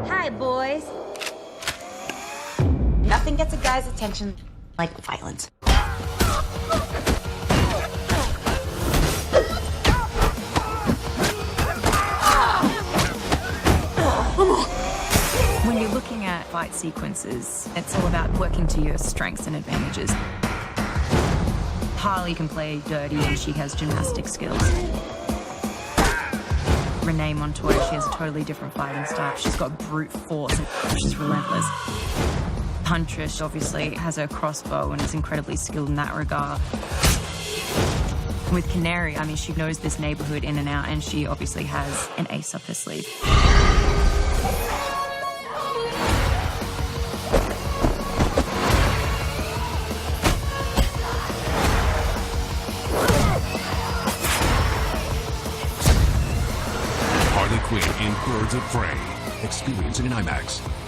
Hi, boys. Nothing gets a guy's attention like violence. When you're looking at fight sequences, it's all about working to your strengths and advantages. Harley can play dirty and she has gymnastic skills. Renee Montoya, she has a totally different fighting style. She's got brute force and she's relentless. Huntress obviously has her crossbow and is incredibly skilled in that regard. With Canary, I mean, she knows this neighborhood in and out and she obviously has an ace up her sleeve. Harley Quinn in Birds of Prey. Experience it in IMAX.